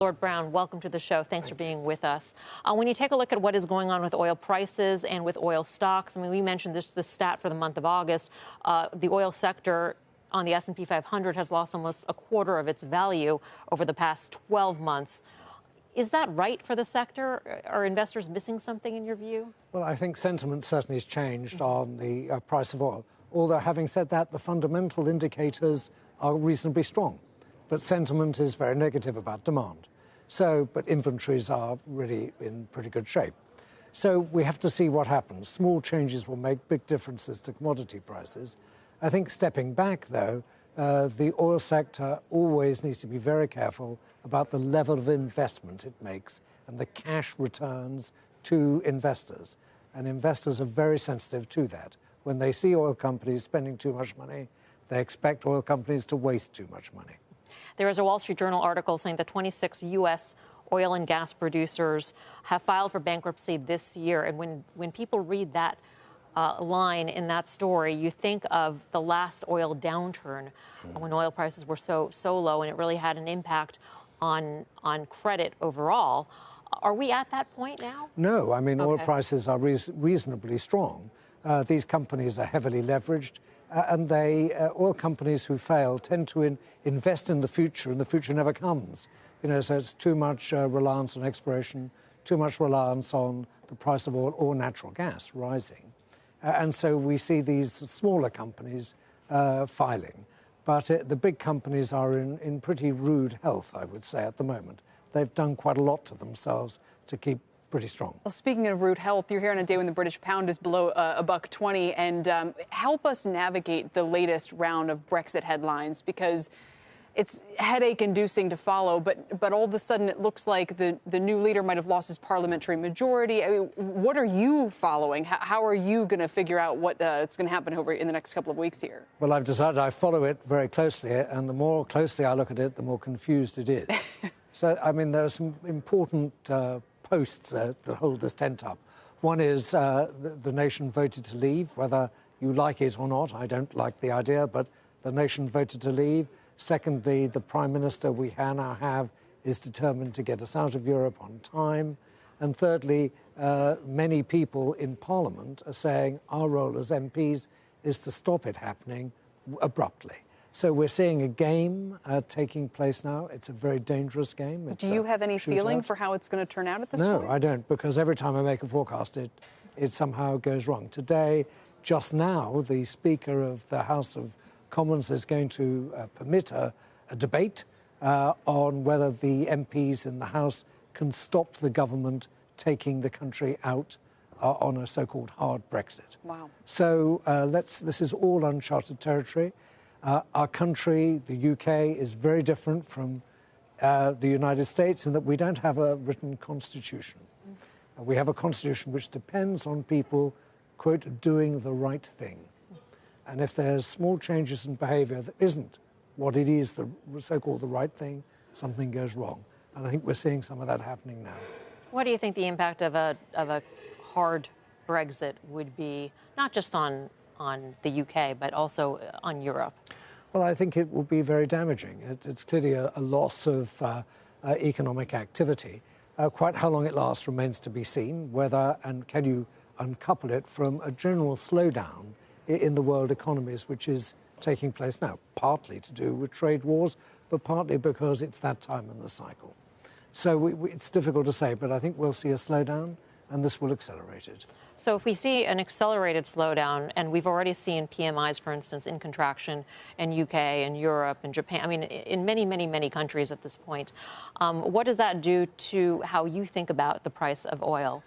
Lord Browne, welcome to the show. Thanks for being with us. When you take a look at what is going on with oil prices and with oil stocks, I mean, we mentioned this stat for the month of August. The oil sector on the S&P 500 has lost almost a quarter of its value over the past 12 months. Is that right for the sector? Are investors missing something in your view? Well, I think sentiment certainly has changed on the price of oil. Although, having said that, the fundamental indicators are reasonably strong. But sentiment is very negative about demand. But inventories are really in pretty good shape. So we have to see what happens. Small changes will make big differences to commodity prices. I think stepping back, though, the oil sector always needs to be very careful about the level of investment it makes and the cash returns to investors. And investors are very sensitive to that. When they see oil companies spending too much money, they expect oil companies to waste too much money. There is a Wall Street Journal article saying that 26 U.S. oil and gas producers have filed for bankruptcy this year. And when people read that line in that story, you think of the last oil downturn when oil prices were so low, and it really had an impact on credit overall. Are we at that point now? No, I mean, oil prices are reasonably strong. These companies are heavily leveraged. And oil companies who fail tend to invest in the future, and the future never comes. So it's too much reliance on exploration, too much reliance on the price of oil or natural gas rising. And so we see these smaller companies filing. But the big companies are in pretty rude health, I would say, at the moment. They've done quite a lot to themselves to keep pretty strong. Well, speaking of rude health, you're here on a day when the British pound is below $1.20, and help us navigate the latest round of Brexit headlines, because it's headache-inducing to follow, but all of a sudden it looks like the new leader might have lost his parliamentary majority. I mean, what are you following? How are you going to figure out what's going to happen over in the next couple of weeks here? Well, I've decided I follow it very closely, and the more closely I look at it, the more confused it is. So, I mean, there are some important posts that hold this tent up. One is the nation voted to leave, whether you like it or not. I don't like the idea, but the nation voted to leave. Secondly, the Prime Minister we now have is determined to get us out of Europe on time. And thirdly, many people in Parliament are saying our role as MPs is to stop it happening abruptly. So we're seeing a game taking place now. It's a very dangerous game. Do you have any feeling for how it's going to turn out at this point? No, I don't, because every time I make a forecast, it somehow goes wrong. Today, just now, the Speaker of the House of Commons is going to permit a debate on whether the MPs in the House can stop the government taking the country out on a so-called hard Brexit. Wow. So this is all uncharted territory. Our country, the UK, is very different from the United States in that we don't have a written constitution. We have a constitution which depends on people, quote, doing the right thing. And if there's small changes in behaviour that isn't what it is, the so-called the right thing, something goes wrong. And I think we're seeing some of that happening now. What do you think the impact of a hard Brexit would be, not just on the UK, but also on Europe? Well, I think it will be very damaging. It's clearly a loss of economic activity. Quite how long it lasts remains to be seen, and can you uncouple it from a general slowdown in the world economies, which is taking place now, partly to do with trade wars, but partly because it's that time in the cycle. So it's difficult to say, but I think we'll see a slowdown, and this will accelerate it. So if we see an accelerated slowdown, and we've already seen PMIs, for instance, in contraction in UK and Europe and Japan, I mean, in many, many, many countries at this point, what does that do to how you think about the price of oil?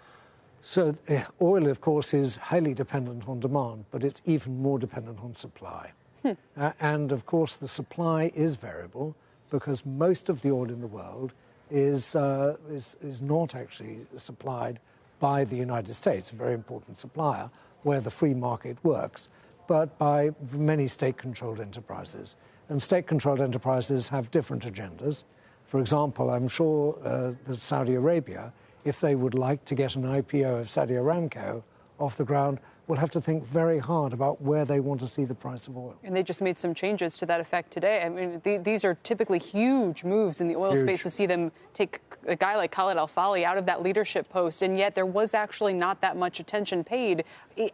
So oil, of course, is highly dependent on demand, but it's even more dependent on supply. And, of course, the supply is variable because most of the oil in the world is not actually supplied by the United States, a very important supplier, where the free market works, but by many state-controlled enterprises. And state-controlled enterprises have different agendas. For example, I'm sure that Saudi Arabia, if they would like to get an IPO of Saudi Aramco off the ground will have to think very hard about where they want to see the price of oil. And they just made some changes to that effect today. I mean, these are typically huge moves in the oil space to see them take a guy like Khalid al-Falih out of that leadership post, and yet there was actually not that much attention paid.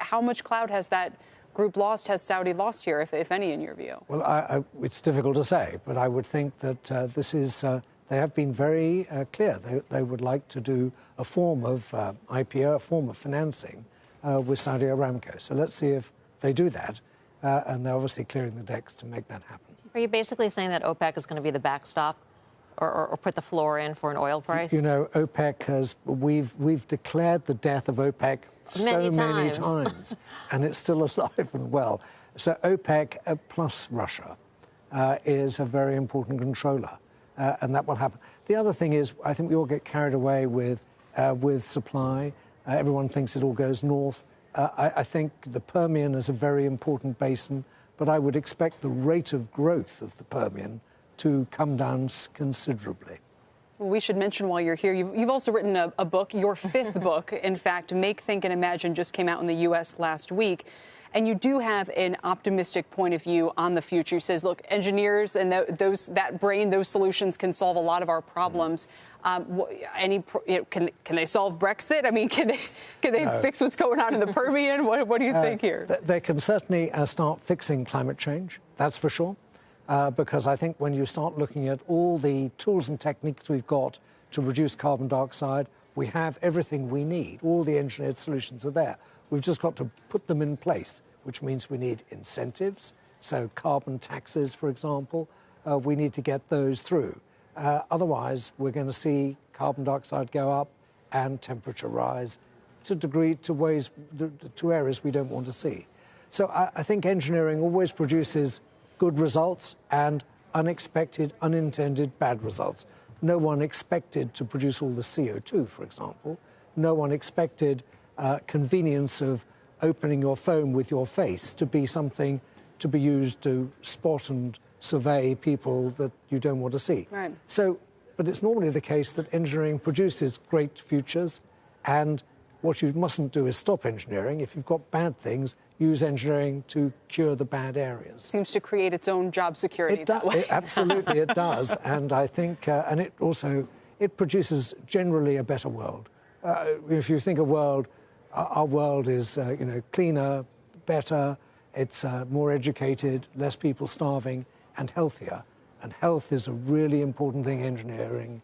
How much clout has that group lost, has Saudi lost here, if any, in your view? Well, it's difficult to say, but I would think that this is... they have been very clear. They would like to do a form of IPO, a form of financing with Saudi Aramco. So let's see if they do that. And they're obviously clearing the decks to make that happen. Are you basically saying that OPEC is going to be the backstop or put the floor in for an oil price? You know, OPEC has... We've declared the death of OPEC so many times, and it's still alive and well. So OPEC plus Russia is a very important controller. And that will happen. The other thing is, I think we all get carried away with supply. Everyone thinks it all goes north. I think the Permian is a very important basin, but I would expect the rate of growth of the Permian to come down considerably. Well, we should mention while you're here, you've also written a book, your fifth book, in fact, Make, Think, and Imagine, just came out in the U.S. last week. And you do have an optimistic point of view on the future. He says, look, engineers and that brain, those solutions can solve a lot of our problems. Can they solve Brexit? I mean, can they fix what's going on in the Permian? What do you think here? They can certainly start fixing climate change, that's for sure. Because I think when you start looking at all the tools and techniques we've got to reduce carbon dioxide, we have everything we need. All the engineered solutions are there. We've just got to put them in place, which means we need incentives. So carbon taxes, for example, we need to get those through. Otherwise, we're going to see carbon dioxide go up and temperature rise to areas we don't want to see. So I think engineering always produces good results and unexpected, unintended bad results. No one expected to produce all the CO2, for example. No one expected convenience of opening your phone with your face to be something to be used to spot and survey people that you don't want to see. Right. So, but it's normally the case that engineering produces great futures, and what you mustn't do is stop engineering. If you've got bad things, use engineering to cure the bad areas. Seems to create its own job security that way. Absolutely, it does. And I think, and it produces generally a better world. If you think of our world is, cleaner, better, it's more educated, less people starving, and healthier. And health is a really important thing engineering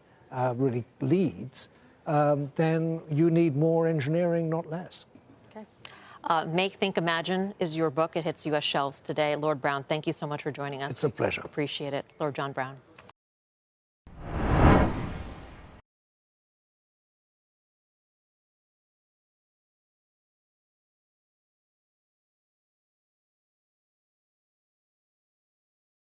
really leads. Then you need more engineering, not less. Okay. Make, Think, Imagine is your book. It hits U.S. shelves today. Lord Browne, thank you so much for joining us. It's a pleasure. Appreciate it. Lord John Browne.